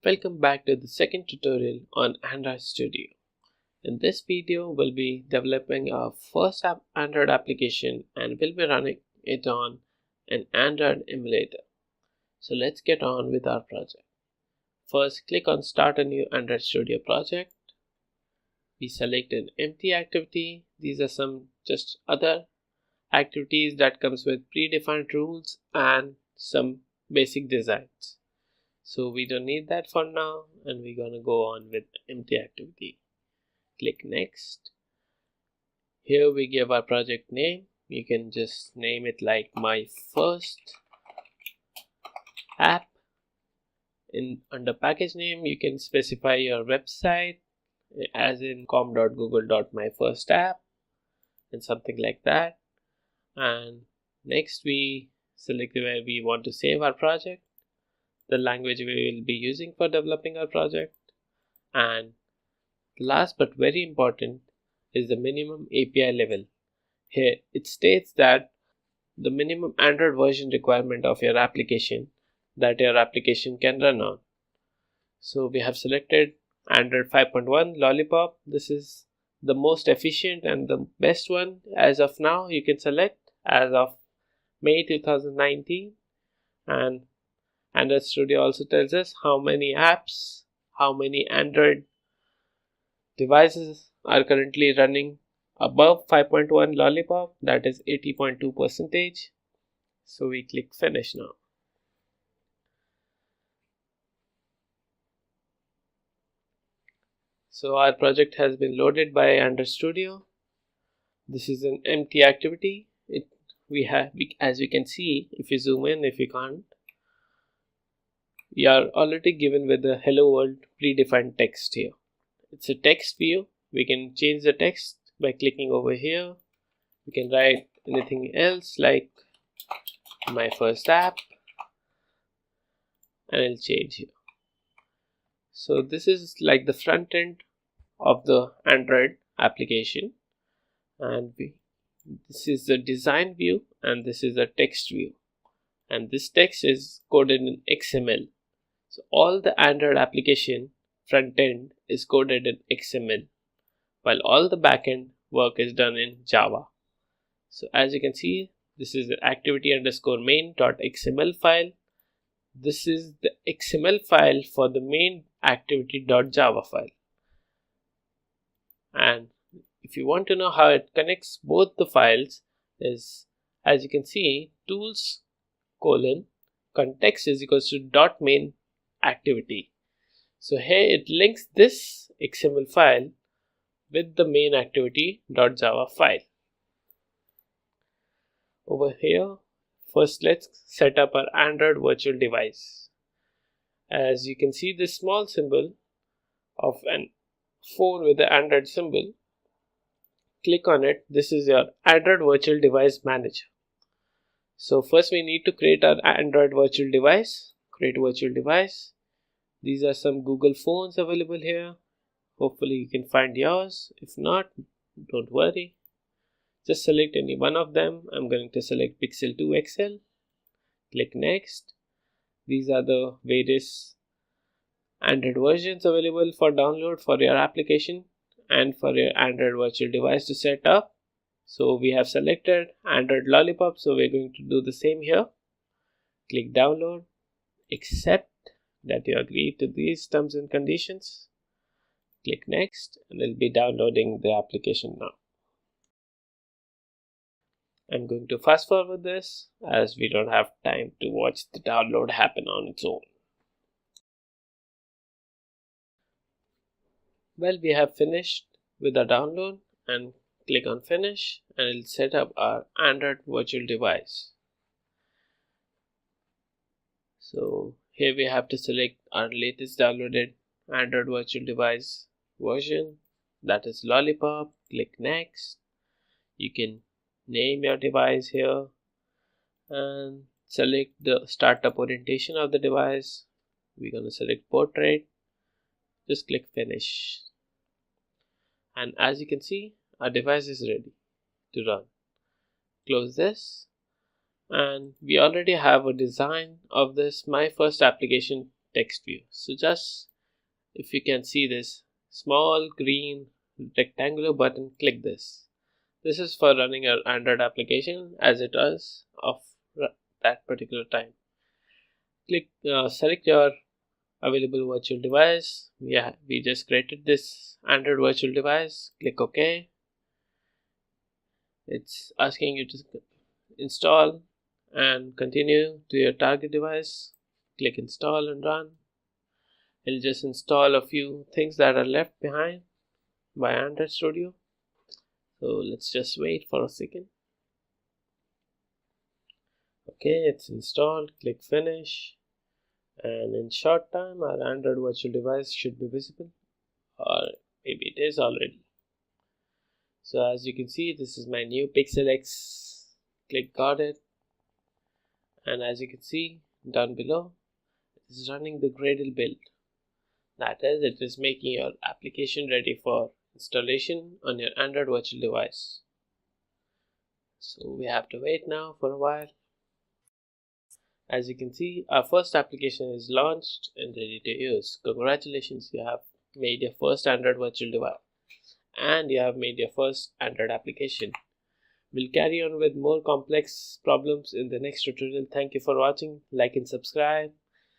Welcome back to the second tutorial on Android Studio. In this video, we'll be developing our first Android application and we'll be running it on an Android emulator. So let's get on with our project. First, click on Start a new Android Studio project. We select an empty activity. These are some just other activities that comes with predefined rules and some basic designs. So we don't need that for now and we're gonna go on with empty activity. Click next. Here we give our project name. You can just name it like my first app. Under package name you can specify your website as in com.google.myfirstapp and something like that. And next we select where we want to save our project, the language we will be using for developing our project, and last but very important is the minimum API level. Here it states that the minimum Android version requirement of your application that your application can run on. So we have selected Android 5.1 Lollipop. This is the most efficient and the best one as of now. You can select as of May 2019, and Android Studio also tells us how many apps, how many Android devices are currently running above 5.1 Lollipop, that is 80.2%. So we click finish now. So our project has been loaded by Android Studio. This is an empty activity. As we can see, if you zoom in, if you can't, you are already given with the hello world predefined text here. It's a text view. We can change the text by clicking over here. We can write anything else like my first app and it'll change here. So this is like the front end of the Android application, and this is the design view and this is the text view, and this text is coded in XML. So all the Android application front end is coded in XML, while all the backend work is done in Java. So as you can see, this is the activity_main.xml file. This is the XML file for the main activity.java file. And if you want to know how it connects both the files, is as you can see, tools : context is equals to .main activity. So here it links this XML file with the main activity.java file. Over here, first let's set up our Android virtual device. As you can see, this small symbol of an phone with the Android symbol, click on it. This is your Android virtual device manager. So first we need to create our Android virtual device. Create virtual device. These are some Google phones available here. Hopefully you can find yours. If not, don't worry. Just select any one of them. I'm going to select Pixel 2 XL. Click next. These are the various Android versions available for download for your application and for your Android virtual device to set up. So we have selected Android Lollipop, so we're going to do the same here. Click download. Accept that you agree to these terms and conditions. Click next and it'll be downloading the application now. I'm going to fast forward this as we don't have time to watch the download happen on its own. Well, we have finished with the download, and click on finish and it'll set up our Android virtual device. So here we have to select our latest downloaded Android virtual device version, that is Lollipop. Click next. You can name your device here and select the startup orientation of the device. We're going to select portrait. Just click finish. And as you can see, our device is ready to run. Close this. And we already have a design of this my first application text view. So just if you can see this small green rectangular button, click this. This is for running your Android application as it was of that particular time. Click select your available virtual device. We just created this Android virtual device. Click OK. It's asking you to install and continue to your target device. Click install and run. It'll just install a few things that are left behind by Android Studio. So let's just wait for a second. Okay, it's installed. Click finish, and in short time our Android virtual device should be visible, or maybe it is already. So as you can see, this is my new Pixel X. Click got it, and as you can see down below, it is running the Gradle build. That is, it is making your application ready for installation on your Android virtual device. So we have to wait now for a while. As you can see, our first application is launched and ready to use. Congratulations, you have made your first Android virtual device and you have made your first Android application. We'll carry on with more complex problems in the next tutorial. Thank you for watching. Like and subscribe.